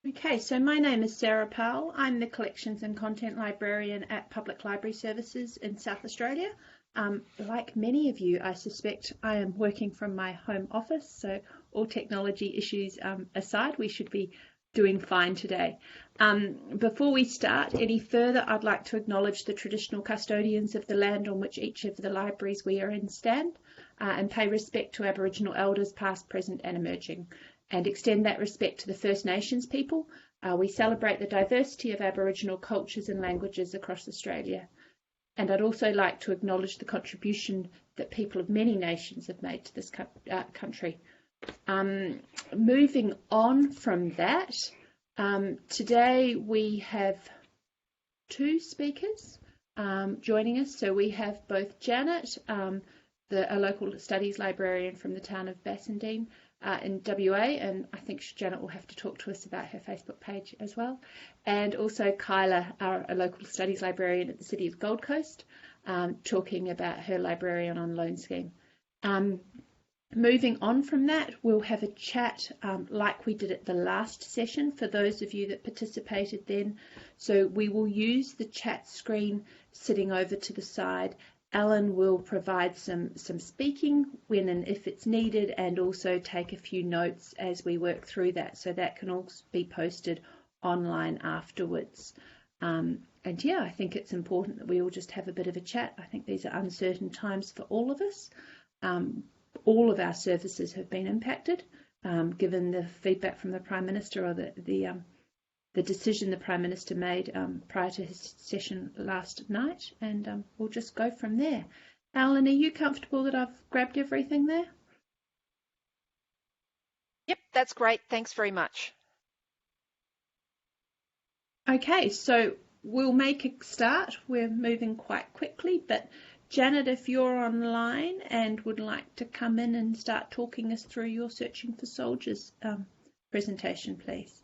Okay, so my name is Sarah Powell. I'm the Collections and Content Librarian at Public Library Services in South Australia. Like many of you, I suspect I am working from my home office, so all technology issues aside, we should be doing fine today. Before we start any further, I'd like to acknowledge the traditional custodians of the land on which each of the libraries we are in stand, and pay respect to Aboriginal elders past, present and emerging, and extend that respect to the First Nations people. We celebrate the diversity of Aboriginal cultures and languages across Australia. And I'd also like to acknowledge the contribution that people of many nations have made to this country. Moving on from that, today we have two speakers joining us. So we have both Janet, a local studies librarian from the town of Bassendean in WA, and I think Janet will have to talk to us about her Facebook page as well, and also Kyla, a local studies librarian at the City of Gold Coast, talking about her librarian on loan scheme. Moving on from that, we'll have a chat like we did at the last session for those of you that participated then. So we will use the chat screen sitting over to the side. Alan will provide some speaking when and if it's needed, and also take a few notes as we work through that, so that can also be posted online afterwards. And yeah, I think it's important that we all just have a bit of a chat. I think these are uncertain times for all of us. All of our services have been impacted, given the feedback from the Prime Minister, or the decision the Prime Minister made prior to his session last night, and we'll just go from there. Alan, are you comfortable that I've grabbed everything there? Yep, that's great. Thanks very much. Okay, so we'll make a start. We're moving quite quickly, but Janet, if you're online and would like to come in and start talking us through your Searching for Soldiers presentation, please.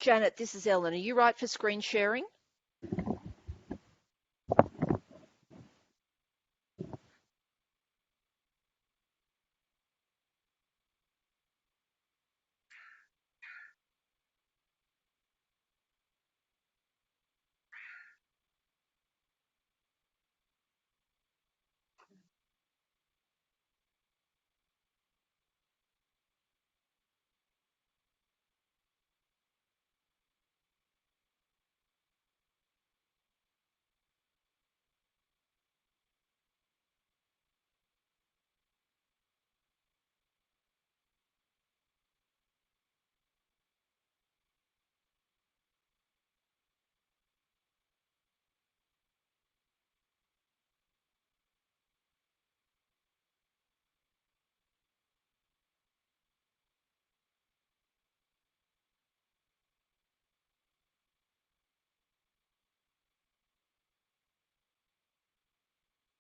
Janet, this is Ellen. Are you right for screen sharing?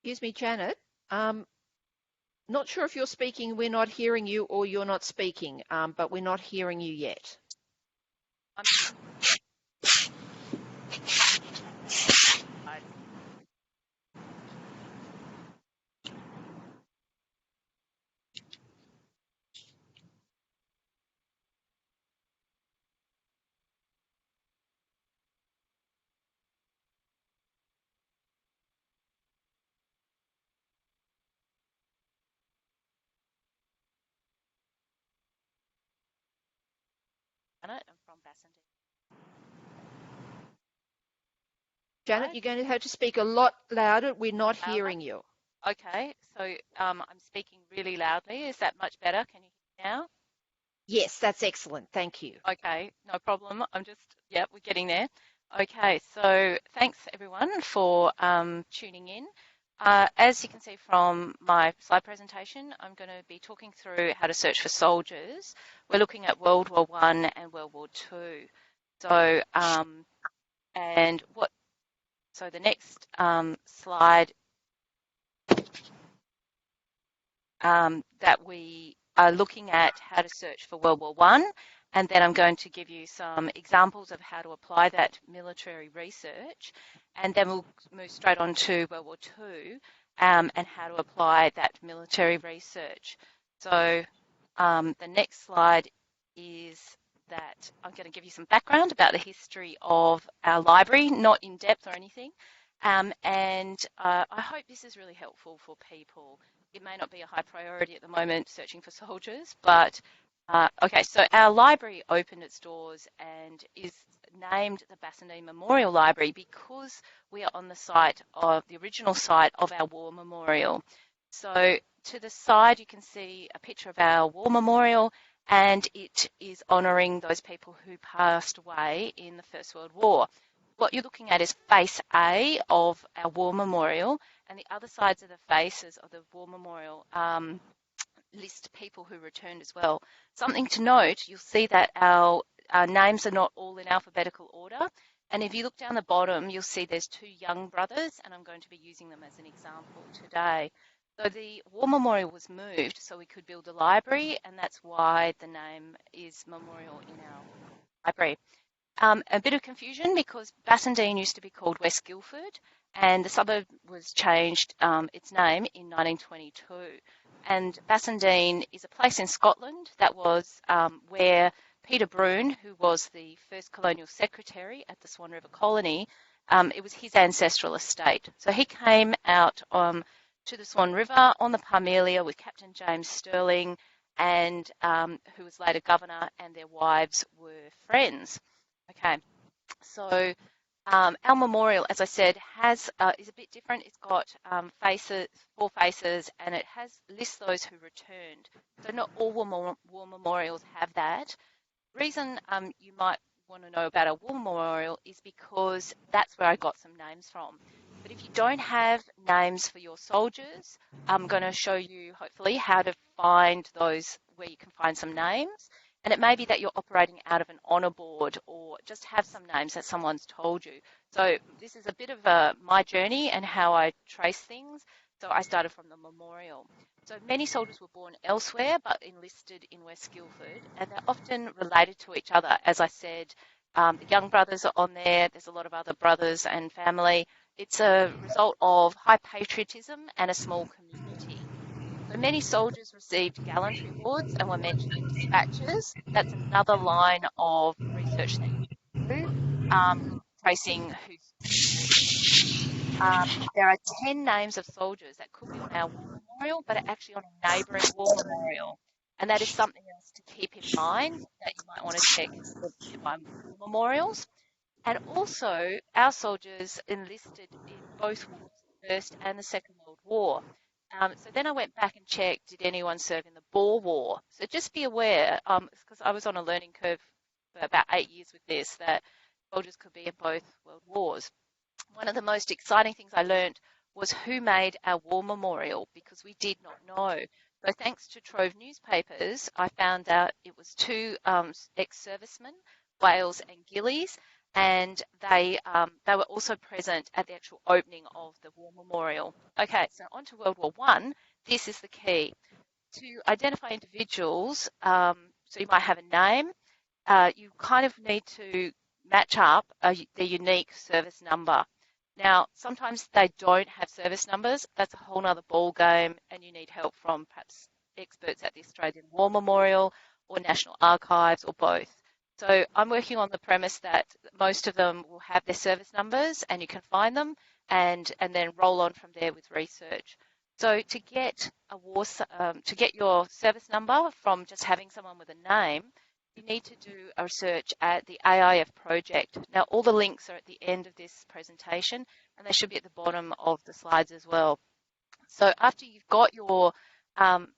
Excuse me, Janet. Not sure if you're speaking, we're not hearing you, or you're not speaking, but we're not hearing you yet. Janet, I'm from Bassendean. Janet, you're going to have to speak a lot louder. We're not hearing you. Okay, so I'm speaking really loudly. Is that much better? Can you now? Yes, that's excellent. Thank you. Okay, no problem. We're getting there. Okay, so thanks everyone for tuning in. As you can see from my slide presentation, I'm going to be talking through how to search for soldiers. We're looking at World War I and World War II. So, the next slide that we are looking at how to search for World War I, and then I'm going to give you some examples of how to apply that military research, and then we'll move straight on to World War II and how to apply that military research. So the next slide is that I'm going to give you some background about the history of our library, not in depth or anything, and I hope this is really helpful for people. It may not be a high priority at the moment, searching for soldiers, but okay, so our library opened its doors and is named the Bassendean Memorial Library because we are on the site of the original site of our war memorial. So to the side, you can see a picture of our war memorial, and it is honouring those people who passed away in the First World War. What you're looking at is face A of our war memorial, and the other sides of the faces of the war memorial list people who returned as well. Something to note, you'll see that our names are not all in alphabetical order, and if you look down the bottom, you'll see there's two young brothers, and I'm going to be using them as an example today. So the war memorial was moved so we could build a library, and that's why the name is Memorial in our library. A bit of confusion because Bassendean used to be called West Guildford, and the suburb was changed its name in 1922. And Bassendean is a place in Scotland that was where Peter Brune, who was the first colonial secretary at the Swan River Colony, it was his ancestral estate. So he came out to the Swan River on the Parmelia with Captain James Stirling, and who was later governor, and their wives were friends. Okay, so our memorial, as I said, is a bit different. It's got four faces, and it lists those who returned. So not all war memorials have that. Reason you might want to know about a war memorial is because that's where I got some names from. But if you don't have names for your soldiers, I'm going to show you, hopefully, how to find those where you can find some names. And it may be that you're operating out of an honour board or just have some names that someone's told you. So this is a bit of my journey and how I trace things. So I started from the memorial. So many soldiers were born elsewhere but enlisted in West Guildford, and they're often related to each other. As I said, the young brothers are on there. There's a lot of other brothers and family. It's a result of high patriotism and a small community. So many soldiers received gallantry awards and were mentioned in dispatches. That's another line of research that you can do, tracing who's there are 10 names of soldiers that could be on our war memorial, but are actually on a neighbouring war memorial. And that is something else to keep in mind that you might want to check the nearby war memorials. And also, our soldiers enlisted in both wars, the First and the Second World War. So then I went back and checked, did anyone serve in the Boer War? So just be aware, because I was on a learning curve for about 8 years with this, that soldiers could be in both world wars. One of the most exciting things I learned was who made our war memorial, because we did not know. So thanks to Trove newspapers, I found out it was two ex-servicemen, Wales and Gillies, and they were also present at the actual opening of the war memorial. Okay, so on to World War I. This is the key. To identify individuals, so you might have a name, you kind of need to match up the unique service number. Now, sometimes they don't have service numbers. That's a whole other ball game, and you need help from perhaps experts at the Australian War Memorial or National Archives or both. So I'm working on the premise that most of them will have their service numbers and you can find them and then roll on from there with research. So to get your service number from just having someone with a name, you need to do a research at the AIF project. Now, all the links are at the end of this presentation, and they should be at the bottom of the slides as well. So after you've got your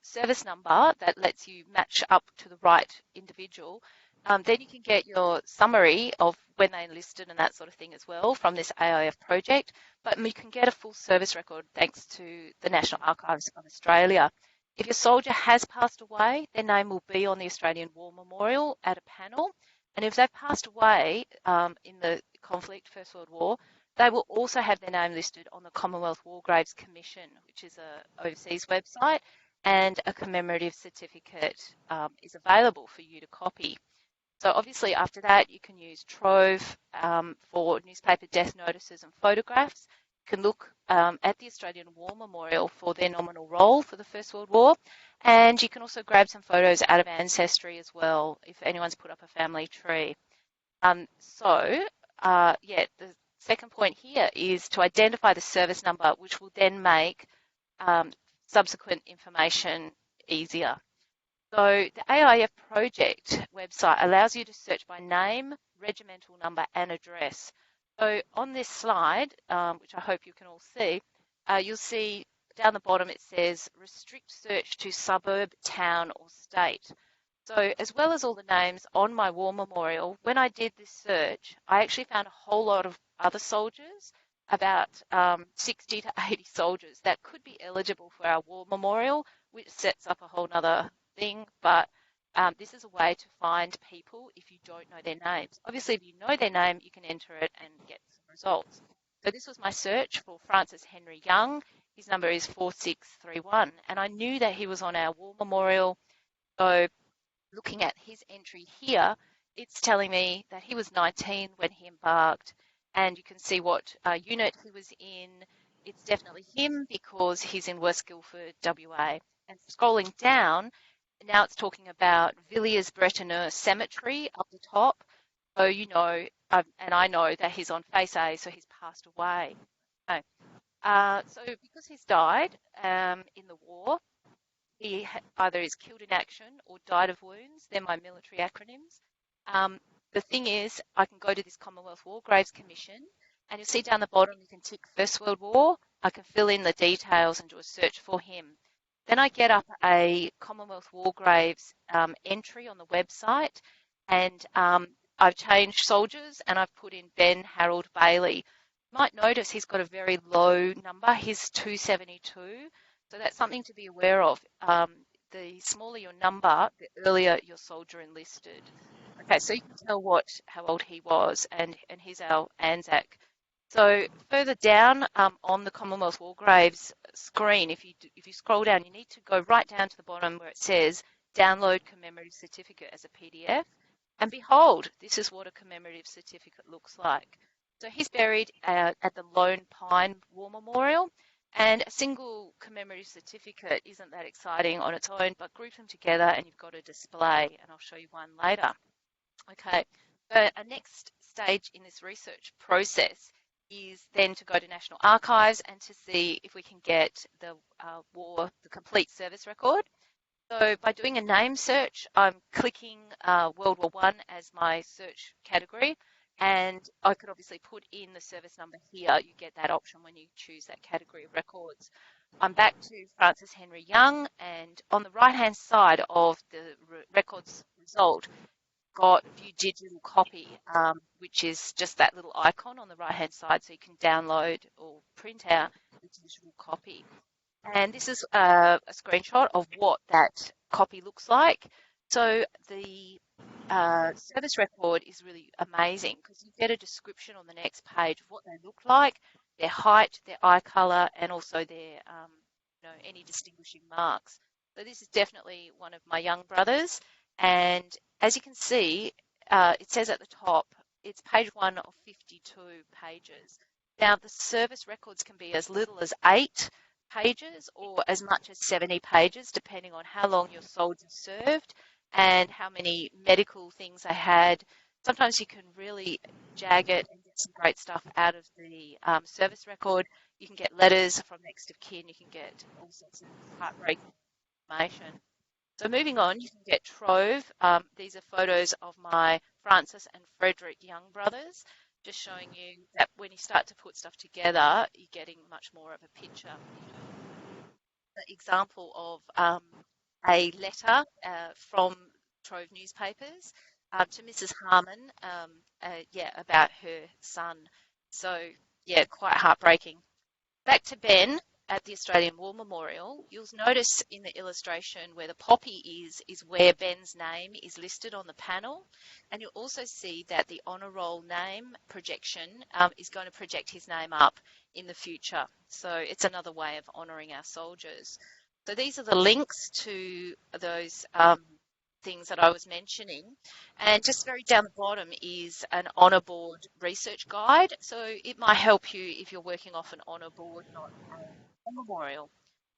service number that lets you match up to the right individual, then you can get your summary of when they enlisted and that sort of thing as well from this AIF project. But you can get a full service record thanks to the National Archives of Australia. If your soldier has passed away, their name will be on the Australian War Memorial at a panel. And if they've passed away in the conflict, First World War, they will also have their name listed on the Commonwealth War Graves Commission, which is an overseas website, and a commemorative certificate is available for you to copy. So obviously after that, you can use Trove for newspaper death notices and photographs. You can look at the Australian War Memorial for their nominal role for the First World War. And you can also grab some photos out of Ancestry as well, if anyone's put up a family tree. The second point here is to identify the service number, which will then make subsequent information easier. So the AIF project website allows you to search by name, regimental number, and address. So on this slide, which I hope you can all see, you'll see down the bottom it says restrict search to suburb, town, or state. So as well as all the names on my war memorial, when I did this search, I actually found a whole lot of other soldiers, about 60 to 80 soldiers that could be eligible for our war memorial, which sets up a whole nother thing. But this is a way to find people if you don't know their names. Obviously, if you know their name, you can enter it and get some results. So this was my search for Francis Henry Young. His number is 4631, and I knew that he was on our war memorial. So looking at his entry here, it's telling me that he was 19 when he embarked, and you can see what unit he was in. It's definitely him because he's in West Guildford, WA. And scrolling down, now it's talking about Villiers-Bretonneux Cemetery up the top. So you know, and I know that he's on phase A, so he's passed away. Okay. So because he's died in the war, he either is killed in action or died of wounds. They're my military acronyms. The thing is, I can go to this Commonwealth War Graves Commission, and you'll see down the bottom you can tick First World War. I can fill in the details and do a search for him. Then I get up a Commonwealth War Graves entry on the website, and I've changed soldiers, and I've put in Ben Harold Bailey. You might notice he's got a very low number. He's 272. So that's something to be aware of. The smaller your number, the earlier your soldier enlisted. Okay, so you can tell how old he was, and he's our ANZAC. So further down on the Commonwealth War Graves screen, if you scroll down, you need to go right down to the bottom where it says download commemorative certificate as a PDF. And behold, this is what a commemorative certificate looks like. So he's buried at the Lone Pine War Memorial. And a single commemorative certificate isn't that exciting on its own, but group them together and you've got a display, and I'll show you one later. Okay, so a next stage in this research process is then to go to National Archives and to see if we can get the complete service record. So by doing a name search, I'm clicking World War I as my search category. And I could obviously put in the service number here. You get that option when you choose that category of records. I'm back to Francis Henry Young, and on the right-hand side of the records result, got view digital copy, which is just that little icon on the right-hand side, so you can download or print out the digital copy. And this is a screenshot of what that copy looks like. So the service record is really amazing because you get a description on the next page of what they look like, their height, their eye colour, and also their any distinguishing marks. So this is definitely one of my young brothers, and as you can see, it says at the top, it's page 1 of 52 pages. Now the service records can be as little as 8 pages or as much as 70 pages, depending on how long your soldier served and how many medical things they had. Sometimes you can really jag it and get some great stuff out of the service record. You can get letters from next of kin. You can get all sorts of heartbreaking information. So moving on, you can get Trove. These are photos of my Francis and Frederick Young brothers, just showing you that when you start to put stuff together, you're getting much more of a picture. example of a letter from Trove newspapers to Mrs. Harmon, about her son. So, yeah, quite heartbreaking. Back to Ben at the Australian War Memorial, you'll notice in the illustration where the poppy is where Ben's name is listed on the panel. And you'll also see that the honour roll name projection is going to project his name up in the future. So it's another way of honouring our soldiers. So these are the links to those things that I was mentioning. And just very down the bottom is an honour board research guide. So it might help you if you're working off an honour board, not a memorial.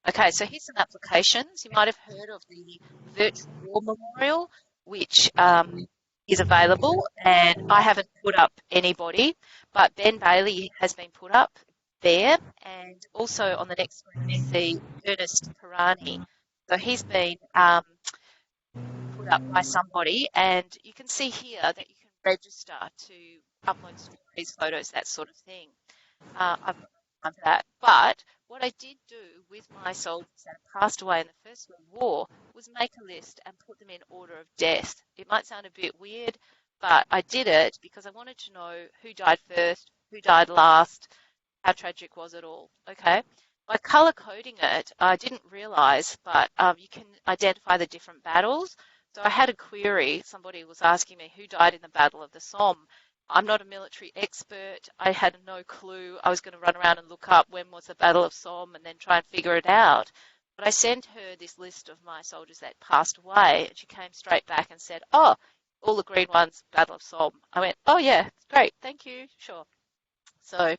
Okay, so here's some applications. You might have heard of the Virtual War Memorial, which is available, and I haven't put up anybody, but Ben Bailey has been put up there, and also on the next screen we see Ernest Pirani. So he's been put up by somebody, and you can see here that you can register to upload stories, photos, that sort of thing. I've done that. But what I did do with my soldiers that passed away in the First World War was make a list and put them in order of death. It might sound a bit weird, but I did it because I wanted to know who died first, who died last, how tragic was it all, okay? By colour coding it, I didn't realise, but you can identify the different battles. So I had a query. Somebody was asking me who died in the Battle of the Somme. I'm not a military expert. I had no clue. I was going to run around and look up when was the Battle of Somme and then try and figure it out. But I sent her this list of my soldiers that passed away, and she came straight back and said, oh, all the green ones, Battle of Somme. I went, oh, yeah, great, thank you, sure. So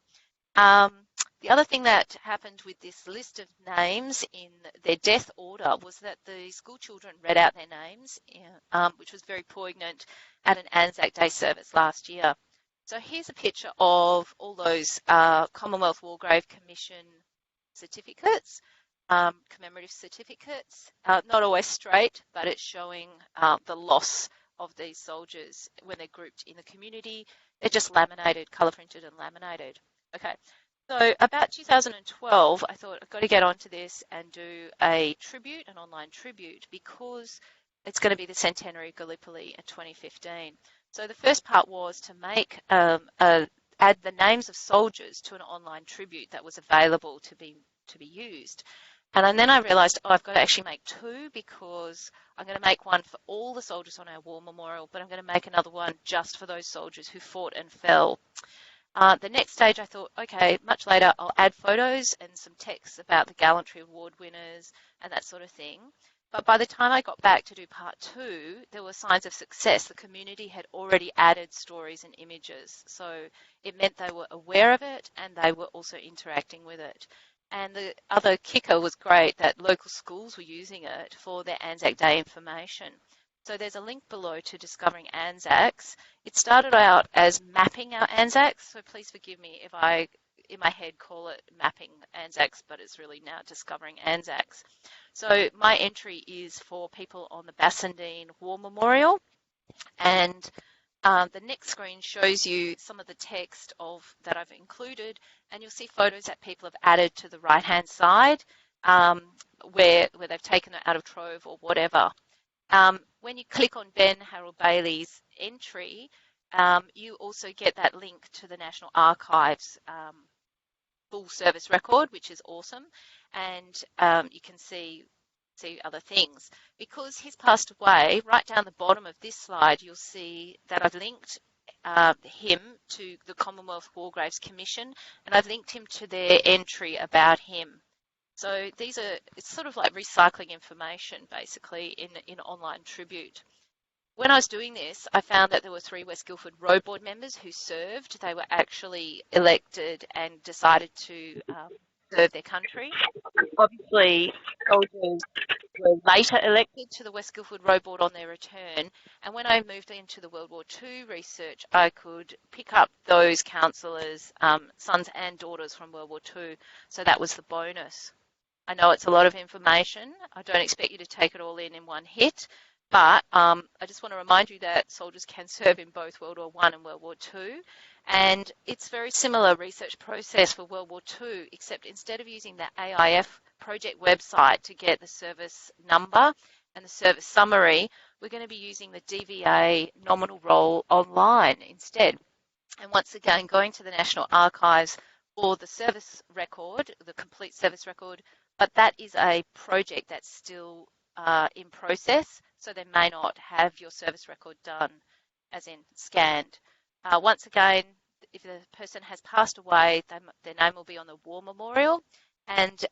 the other thing that happened with this list of names in their death order was that the school children read out their names, which was very poignant at an Anzac Day service last year. So here's a picture of all those Commonwealth War Grave Commission certificates, commemorative certificates, not always straight, but it's showing the loss of these soldiers when they're grouped in the community. They're just laminated, colour printed and laminated. Okay, so about 2012, I thought I've got to get onto this and do a tribute, an online tribute, because it's going to be the centenary of Gallipoli in 2015. So the first part was to make add the names of soldiers to an online tribute that was available to be used. And then I realised, I've got to actually make two, because I'm going to make one for all the soldiers on our war memorial, but I'm going to make another one just for those soldiers who fought and fell. The next stage, I thought, okay, much later, I'll add photos and some text about the Gallantry Award winners and that sort of thing. But by the time I got back to do part two, there were signs of success. The community had already added stories and images. So it meant they were aware of it and they were also interacting with it. And the other kicker was great that local schools were using it for their Anzac Day information. So there's a link below to Discovering Anzacs. It started out as mapping our Anzacs, so please forgive me if I, in my head, call it mapping Anzacs, but it's really now Discovering Anzacs. So my entry is for people on the Bassendean War Memorial, and the next screen shows you some of the text that I've included, and you'll see photos that people have added to the right-hand side where they've taken it out of Trove or whatever. When you click on Ben Harold Bailey's entry, you also get that link to the National Archives full service record, which is awesome, and you can see other things. Because he's passed away, right down the bottom of this slide, you'll see that I've linked him to the Commonwealth War Graves Commission, and I've linked him to their entry about him. So it's sort of like recycling information, basically, in online tribute. When I was doing this, I found that there were 3 West Guildford Road Board members who served. They were actually elected and decided to serve their country. Obviously, soldiers were later elected to the West Guildford Road Board on their return. And when I moved into the World War II research, I could pick up those councillors' sons and daughters from World War II. So that was the bonus. I know it's a lot of information. I don't expect you to take it all in one hit, but I just want to remind you that soldiers can serve in both World War I and World War II, And it's very similar research process for World War II, except instead of using the AIF project website to get the service number and the service summary, we're going to be using the DVA nominal roll online instead. And once again, going to the National Archives or the service record, the complete service record, but that is a project that's still in process, so they may not have your service record done, as in scanned. Once again, if the person has passed away, their name will be on the War Memorial, and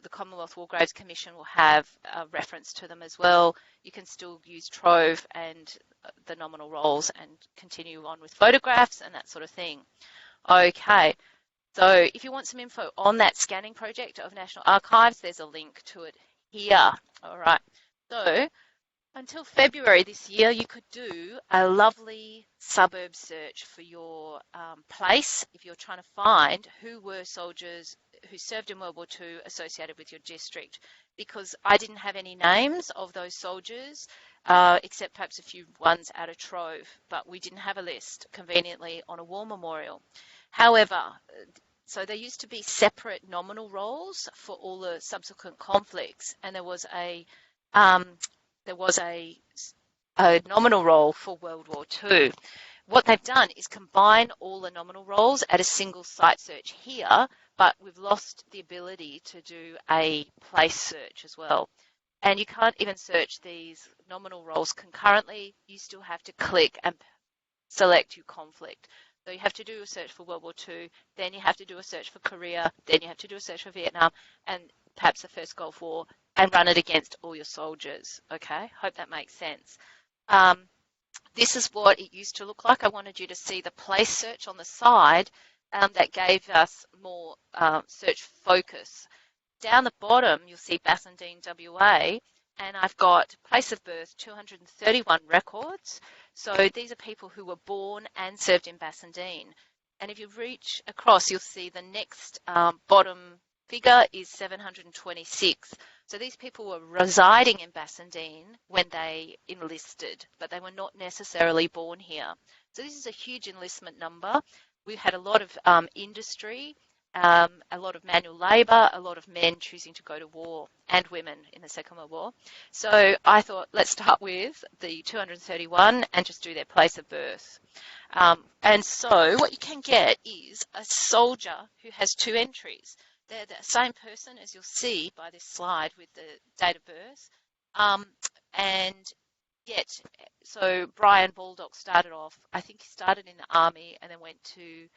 the Commonwealth War Graves Commission will have a reference to them as well. You can still use Trove and the nominal rolls and continue on with photographs and that sort of thing. Okay, so if you want some info on that scanning project of National Archives, there's a link to it here. All right, so until February this year, you could do a lovely suburb search for your place if you're trying to find who were soldiers who served in World War II associated with your district, because I didn't have any names of those soldiers except perhaps a few ones out of Trove, but we didn't have a list conveniently on a war memorial. However, so there used to be separate nominal rolls for all the subsequent conflicts, and there was a nominal roll for World War II. What they've done is combine all the nominal rolls at a single site search here, but we've lost the ability to do a place search as well. And you can't even search these nominal rolls concurrently. You still have to click and select your conflict. So you have to do a search for World War II, then you have to do a search for Korea, then you have to do a search for Vietnam, and perhaps the First Gulf War, and run it against all your soldiers. Okay, hope that makes sense. This is what it used to look like. I wanted you to see the place search on the side that gave us more search focus. Down the bottom, you'll see Bassendean, WA, and I've got place of birth, 231 records. So these are people who were born and served in Bassendean. And if you reach across, you'll see the next bottom figure is 726. So these people were residing in Bassendean when they enlisted, but they were not necessarily born here. So this is a huge enlistment number. We've had a lot of industry, a lot of manual labour, a lot of men choosing to go to war, and women in the Second World War. So I thought, let's start with the 231 and just do their place of birth. And so what you can get is a soldier who has two entries. They're the same person, as you'll see by this slide, with the date of birth. And yet, so Brian Baldock started off, I think he started in the Army and then went to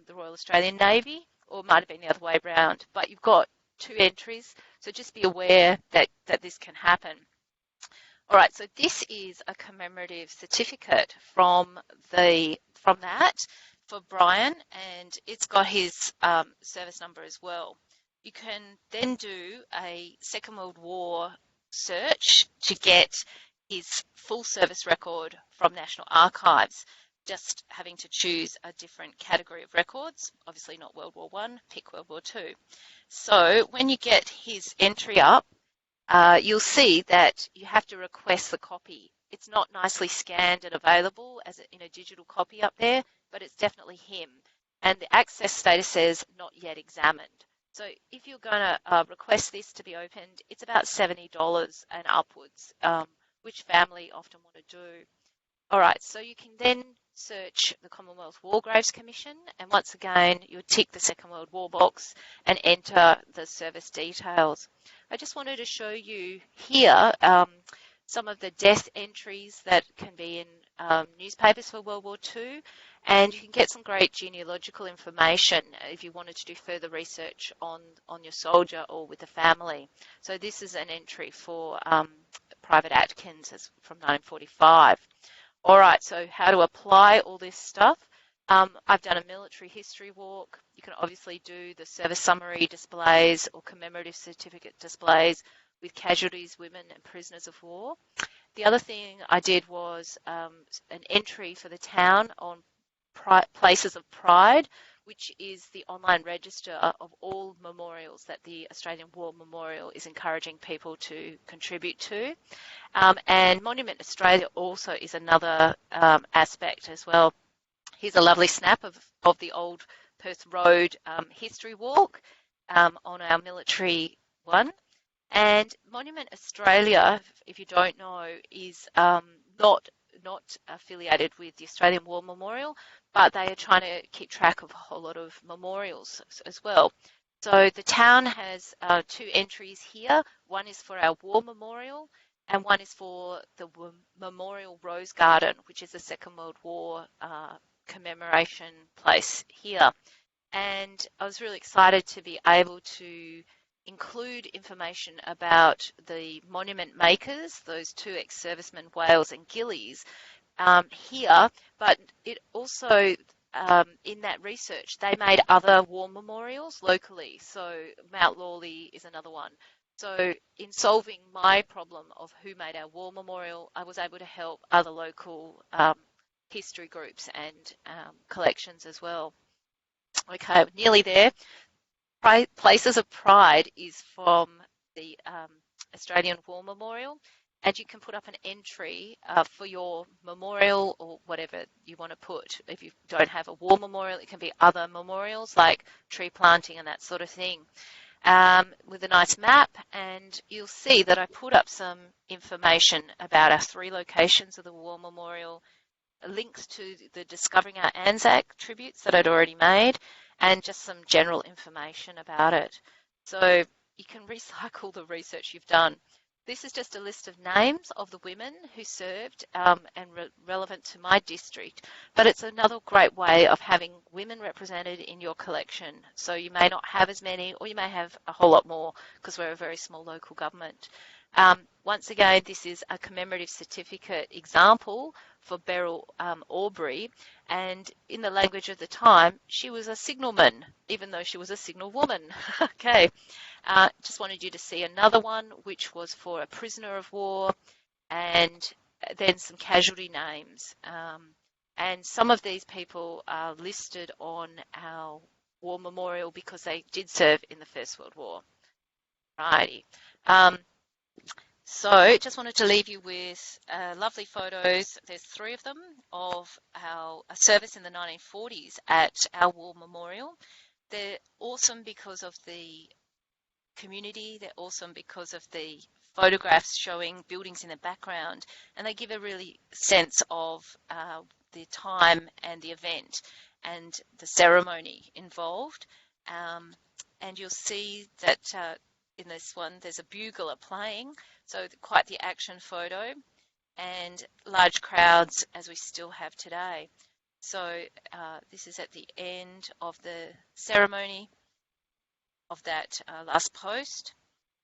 the Royal Australian Navy, or it might have been the other way around. But you've got two entries, so just be aware that this can happen. All right, so this is a commemorative certificate from that for Brian, and it's got his service number as well. You can then do a Second World War search to get his full service record from National Archives, just having to choose a different category of records, obviously not World War I, pick World War II. So when you get his entry up, you'll see that you have to request the copy. It's not nicely scanned and available as in a digital copy up there, but it's definitely him. And the access status says not yet examined. So if you're going to request this to be opened, it's about $70 and upwards, which family often want to do. All right, so you can then search the Commonwealth War Graves Commission, and once again, you'll tick the Second World War box and enter the service details. I just wanted to show you here some of the death entries that can be in newspapers for World War II, and you can get some great genealogical information if you wanted to do further research on your soldier or with the family. So this is an entry for Private Atkins from 1945. All right, so how to apply all this stuff. I've done a military history walk. You can obviously do the service summary displays or commemorative certificate displays with casualties, women and prisoners of war. The other thing I did was an entry for the town on Places of Pride, which is the online register of all memorials that the Australian War Memorial is encouraging people to contribute to. And Monument Australia also is another aspect as well. Here's a lovely snap of the old Perth Road history walk on our military one. And Monument Australia, if you don't know, is not affiliated with the Australian War Memorial, but they are trying to keep track of a whole lot of memorials as well. So the town has 2 entries here. One is for our War Memorial, and one is for the Memorial Rose Garden, which is the Second World War commemoration place here. And I was really excited to be able to include information about the monument makers, those 2 ex-servicemen, Wales and Gillies, here, but it also, in that research, they made other war memorials locally. So Mount Lawley is another one. So in solving my problem of who made our war memorial, I was able to help other local history groups and collections as well. Okay, nearly there. Places of Pride is from the Australian War Memorial, and you can put up an entry for your memorial or whatever you want to put. If you don't have a war memorial, it can be other memorials like tree planting and that sort of thing, with a nice map. And you'll see that I put up some information about our 3 locations of the War Memorial, links to the Discovering Our Anzac tributes that I'd already made, and just some general information about it. So you can recycle the research you've done. This is just a list of names of the women who served and relevant to my district, but it's another great way of having women represented in your collection. So you may not have as many, or you may have a whole lot more because we're a very small local government. Once again, this is a commemorative certificate example for Beryl Aubrey, and in the language of the time, she was a signalman, even though she was a signal woman. Okay, just wanted you to see another one, which was for a prisoner of war, and then some casualty names. And some of these people are listed on our war memorial because they did serve in the First World War. Righty. So just wanted to leave you with lovely photos. There's 3 of them of our service in the 1940s at our War Memorial. They're awesome because of the community. They're awesome because of the photographs showing buildings in the background, and they give a really sense of the time and the event and the ceremony involved. And you'll see that in this one, there's a bugler playing, so quite the action photo, and large crowds as we still have today. So this is at the end of the ceremony of that last post.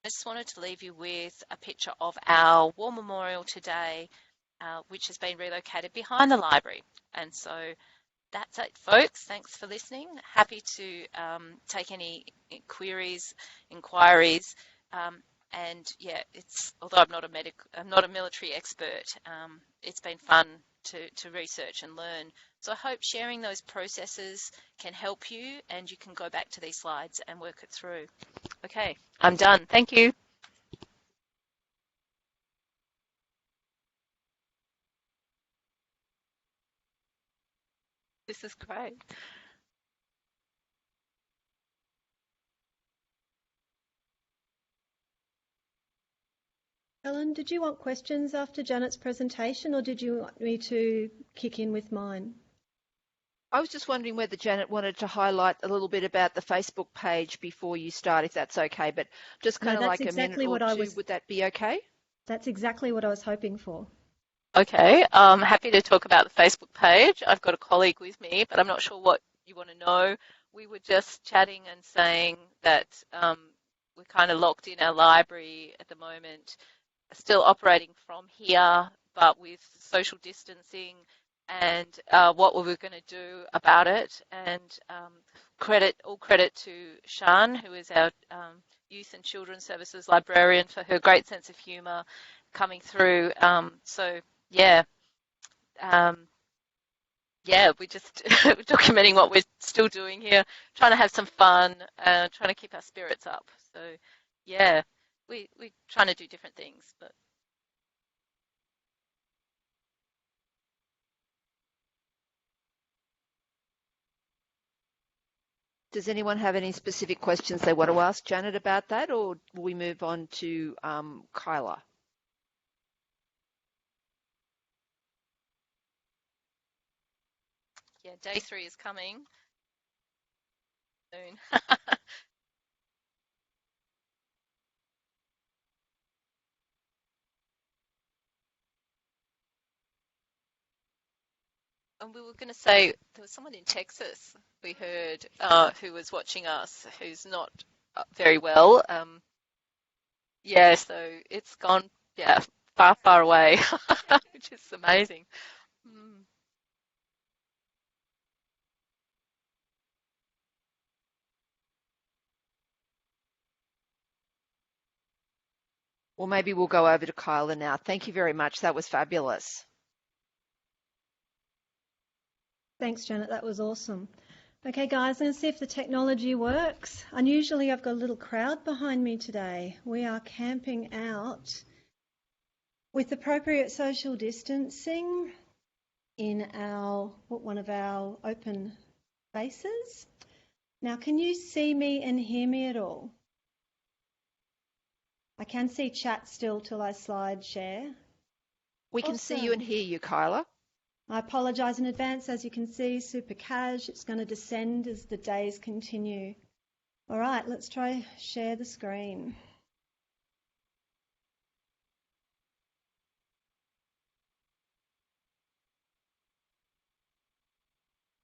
I just wanted to leave you with a picture of our war memorial today, which has been relocated behind the library. And so that's it, folks. Thanks for listening. Happy to take any queries, inquiries, and yeah, although I'm not a military expert. It's been fun to research and learn. So I hope sharing those processes can help you, and you can go back to these slides and work it through. Okay, I'm done. Thank you. This is great. Helen, did you want questions after Janet's presentation, or did you want me to kick in with mine? I was just wondering whether Janet wanted to highlight a little bit about the Facebook page before you start, if that's okay, but just kind of like exactly a minute or two, would that be okay? That's exactly what I was hoping for. Okay, I'm happy to talk about the Facebook page. I've got a colleague with me, but I'm not sure what you want to know. We were just chatting and saying that we're kind of locked in our library at the moment, still operating from here, but with social distancing, and what we were going to do about it. And all credit to Shan, who is our Youth and Children's Services librarian, for her great sense of humour coming through. So yeah, we're just documenting what we're still doing here, trying to have some fun, trying to keep our spirits up. So yeah, we're trying to do different things, but. Does anyone have any specific questions they want to ask Janet about that, or will we move on to Kyla? Yeah, day 3 is coming soon. And we were going to say there was someone in Texas we heard who was watching us who's not very well. Yeah, so it's gone, yeah, far, far away, which is amazing. Mm. Well, maybe we'll go over to Kyla now. Thank you very much. That was fabulous. Thanks, Janet. That was awesome. Okay, guys, let's see if the technology works. Unusually, I've got a little crowd behind me today. We are camping out with appropriate social distancing in one of our open spaces. Now, can you see me and hear me at all? I can see chat still till I slide share. We can see you and hear you, Kyla. I apologise in advance. As you can see, super cash. It's going to descend as the days continue. All right, let's try share the screen.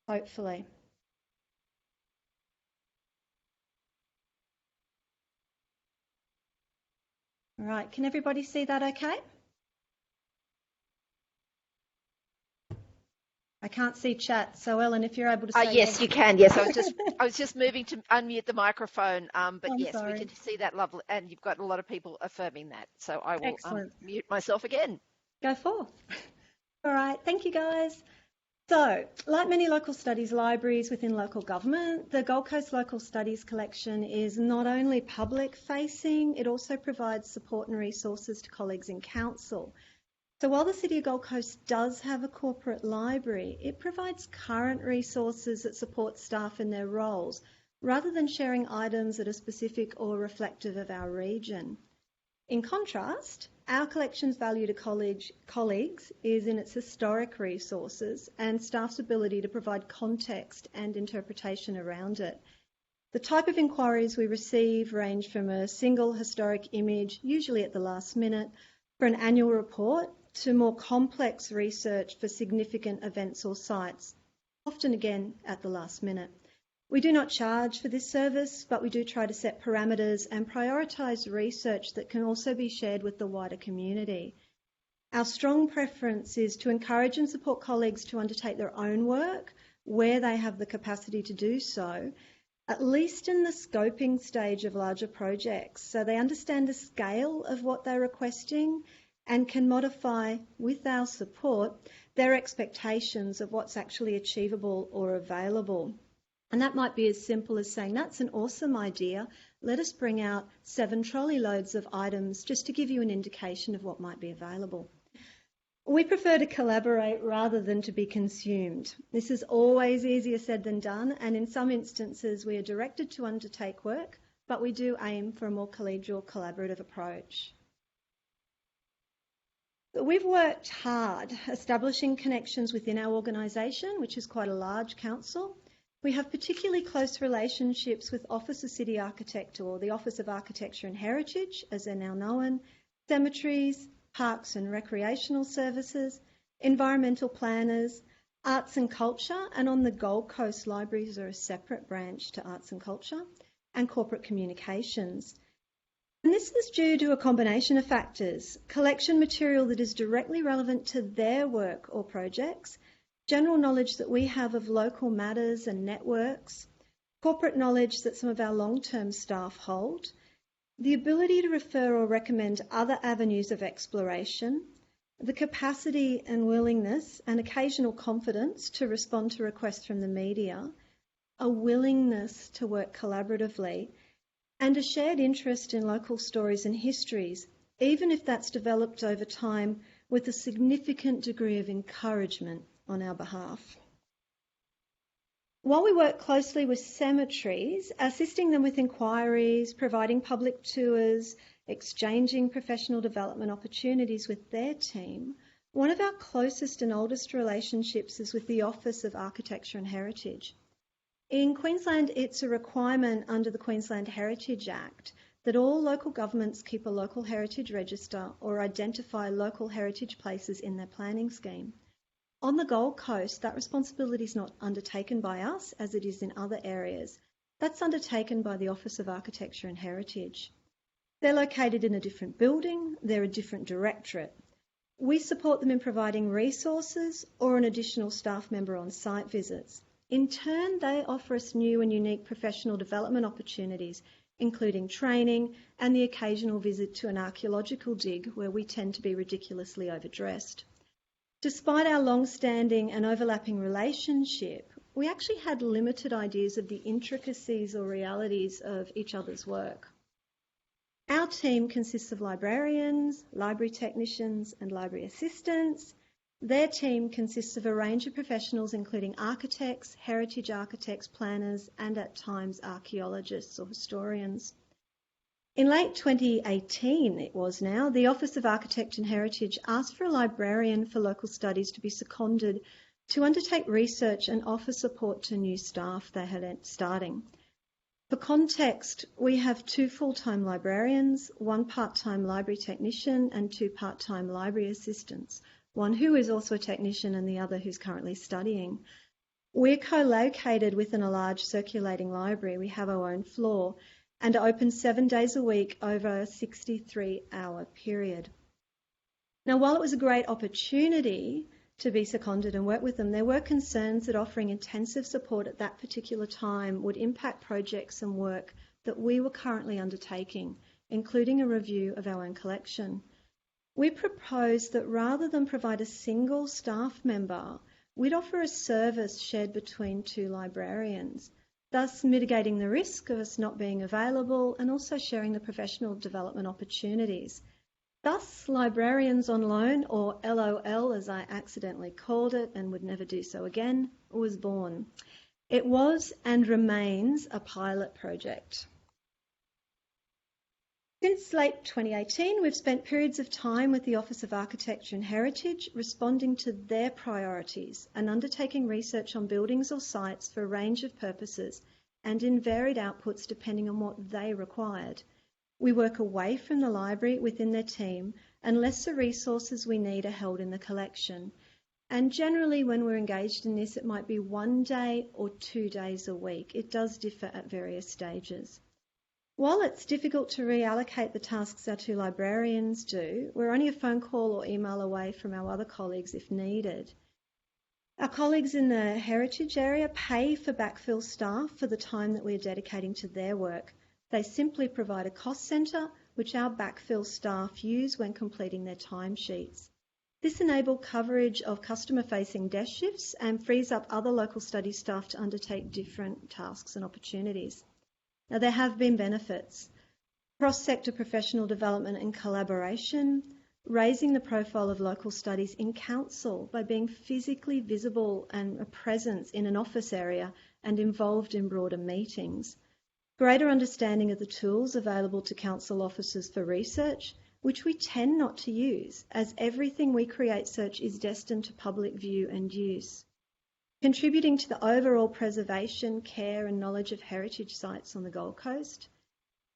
Hopefully. All right, can everybody see that okay? I can't see chat, so Ellen, if you're able to say yes, you can. Yes, I was just moving to unmute the microphone, but yes, sorry. we can see that lovely, and you've got a lot of people affirming that. So I will mute myself again. Go forth. All right, thank you, guys. So, like many local studies libraries within local government, the Gold Coast Local Studies Collection is not only public-facing, it also provides support and resources to colleagues in council. So while the City of Gold Coast does have a corporate library, it provides current resources that support staff in their roles, rather than sharing items that are specific or reflective of our region. In contrast, our collection's value to colleagues is in its historic resources and staff's ability to provide context and interpretation around it. The type of inquiries we receive range from a single historic image, usually at the last minute, for an annual report, to more complex research for significant events or sites, often again at the last minute. We do not charge for this service, but we do try to set parameters and prioritise research that can also be shared with the wider community. Our strong preference is to encourage and support colleagues to undertake their own work where they have the capacity to do so, at least in the scoping stage of larger projects, so they understand the scale of what they're requesting and can modify, with our support, their expectations of what's actually achievable or available. And that might be as simple as saying, that's an awesome idea. Let us bring out 7 trolley loads of items just to give you an indication of what might be available. We prefer to collaborate rather than to be consumed. This is always easier said than done, and in some instances we are directed to undertake work, but we do aim for a more collegial, collaborative approach. We've worked hard establishing connections within our organisation, which is quite a large council. We have particularly close relationships with Office of City Architect, or the Office of Architecture and Heritage, as they're now known, cemeteries, parks and recreational services, environmental planners, arts and culture, and on the Gold Coast libraries are a separate branch to arts and culture, and corporate communications. And this is due to a combination of factors: collection material that is directly relevant to their work or projects, general knowledge that we have of local matters and networks, corporate knowledge that some of our long-term staff hold, the ability to refer or recommend other avenues of exploration, the capacity and willingness and occasional confidence to respond to requests from the media, a willingness to work collaboratively, and a shared interest in local stories and histories, even if that's developed over time with a significant degree of encouragement on our behalf. While we work closely with cemeteries, assisting them with inquiries, providing public tours, exchanging professional development opportunities with their team, one of our closest and oldest relationships is with the Office of Architecture and Heritage. In Queensland, it's a requirement under the Queensland Heritage Act that all local governments keep a local heritage register or identify local heritage places in their planning scheme. On the Gold Coast, that responsibility is not undertaken by us as it is in other areas. That's undertaken by the Office of Architecture and Heritage. They're located in a different building, they're a different directorate. We support them in providing resources or an additional staff member on site visits. In turn, they offer us new and unique professional development opportunities, including training and the occasional visit to an archaeological dig where we tend to be ridiculously overdressed. Despite our long-standing and overlapping relationship, we actually had limited ideas of the intricacies or realities of each other's work. Our team consists of librarians, library technicians and library assistants. Their team consists of a range of professionals including architects, heritage architects, planners and at times archaeologists or historians. In late 2018, it was now, the Office of Architecture and Heritage asked for a librarian for local studies to be seconded to undertake research and offer support to new staff they had starting. For context, we have 2 full-time librarians, 1 part-time library technician and 2 part-time library assistants, one who is also a technician and the other who's currently studying. We're co-located within a large circulating library. We have our own floor and are open 7 days a week over a 63-hour period. Now, while it was a great opportunity to be seconded and work with them, there were concerns that offering intensive support at that particular time would impact projects and work that we were currently undertaking, including a review of our own collection. We proposed that rather than provide a single staff member, we'd offer a service shared between 2 librarians, thus mitigating the risk of us not being available and also sharing the professional development opportunities. Thus, Librarians on Loan, or LOL as I accidentally called it and would never do so again, was born. It was and remains a pilot project. Since late 2018, we've spent periods of time with the Office of Architecture and Heritage responding to their priorities and undertaking research on buildings or sites for a range of purposes and in varied outputs depending on what they required. We work away from the library within their team unless the resources we need are held in the collection. And generally when we're engaged in this, it might be 1 day or 2 days a week. It does differ at various stages. While it's difficult to reallocate the tasks our 2 librarians do, we're only a phone call or email away from our other colleagues if needed. Our colleagues in the heritage area pay for backfill staff for the time that we're dedicating to their work. They simply provide a cost centre which our backfill staff use when completing their timesheets. This enables coverage of customer-facing desk shifts and frees up other local study staff to undertake different tasks and opportunities. Now, there have been benefits: cross-sector professional development and collaboration, raising the profile of local studies in council by being physically visible and a presence in an office area and involved in broader meetings, greater understanding of the tools available to council officers for research, which we tend not to use, as everything we create search is destined to public view and use. Contributing to the overall preservation, care and knowledge of heritage sites on the Gold Coast,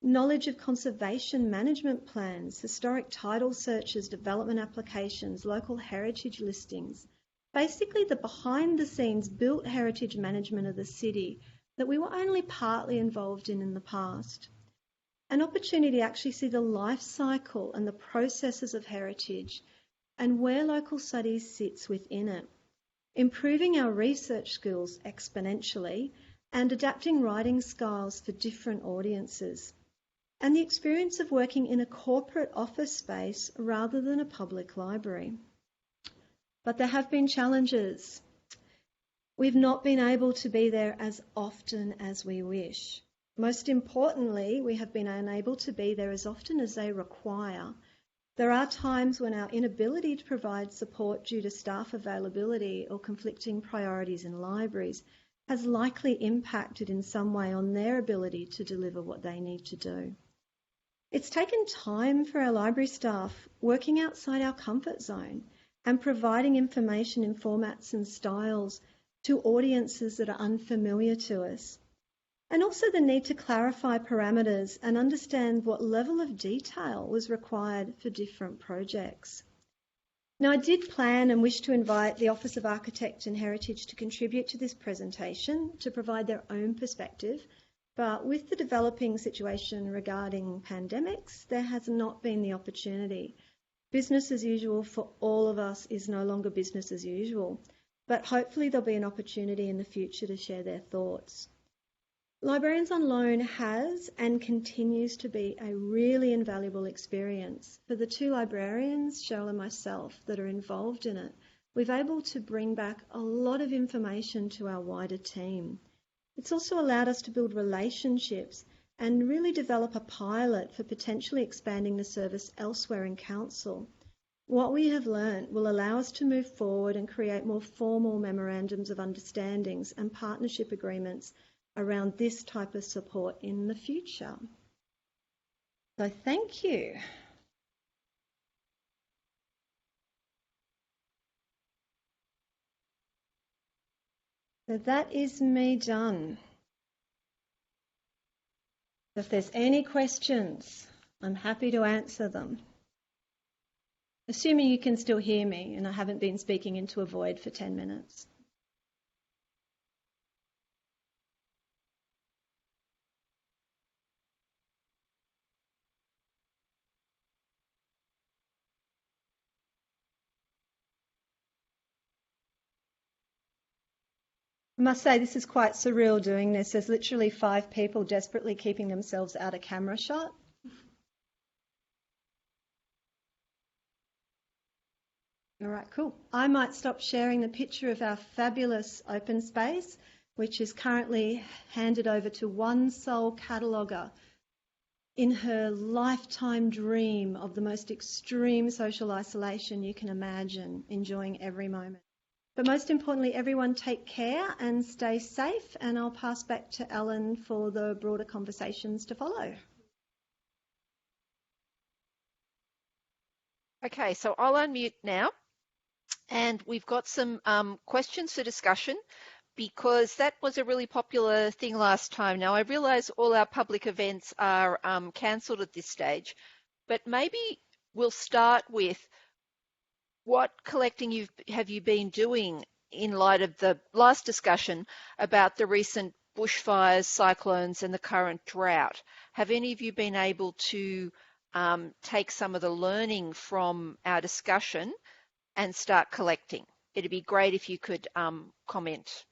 knowledge of conservation management plans, historic title searches, development applications, local heritage listings, basically the behind-the-scenes built heritage management of the city that we were only partly involved in the past. An opportunity to actually see the life cycle and the processes of heritage and where local studies sits within it, improving our research skills exponentially and adapting writing styles for different audiences, and the experience of working in a corporate office space rather than a public library. But there have been challenges. We've not been able to be there as often as we wish. Most importantly, we have been unable to be there as often as they require. There are times when our inability to provide support due to staff availability or conflicting priorities in libraries has likely impacted in some way on their ability to deliver what they need to do. It's taken time for our library staff working outside our comfort zone and providing information in formats and styles to audiences that are unfamiliar to us. And also the need to clarify parameters and understand what level of detail was required for different projects. Now, I did plan and wish to invite the Office of Architect and Heritage to contribute to this presentation to provide their own perspective, but with the developing situation regarding pandemics, there has not been the opportunity. Business as usual for all of us is no longer business as usual, but hopefully there'll be an opportunity in the future to share their thoughts. Librarians on Loan has and continues to be a really invaluable experience. For the two librarians, Cheryl and myself, that are involved in it, we've been able to bring back a lot of information to our wider team. It's also allowed us to build relationships and really develop a pilot for potentially expanding the service elsewhere in Council. What we have learnt will allow us to move forward and create more formal memorandums of understandings and partnership agreements around this type of support in the future. So thank you. So that is me done. If there's any questions, I'm happy to answer them. Assuming you can still hear me and I haven't been speaking into a void for 10 minutes. I must say this is quite surreal doing this. There's literally 5 people desperately keeping themselves out of camera shot. All right, cool. I might stop sharing the picture of our fabulous open space, which is currently handed over to one sole cataloguer in her lifetime dream of the most extreme social isolation you can imagine, enjoying every moment. But most importantly, everyone take care and stay safe, and I'll pass back to Ellen for the broader conversations to follow. Okay, so I'll unmute now, and we've got some questions for discussion, because that was a really popular thing last time. Now, I realise all our public events are cancelled at this stage, but maybe we'll start with what collecting have you been doing in light of the last discussion about the recent bushfires, cyclones and the current drought? Have any of you been able to take some of the learning from our discussion and start collecting? It'd be great if you could comment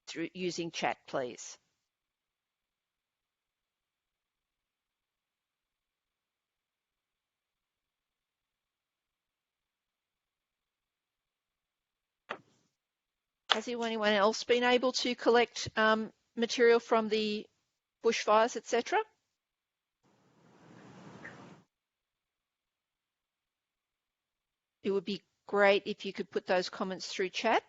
through using chat, please. Has anyone else been able to collect material from the bushfires, etc.? It would be great if you could put those comments through chat.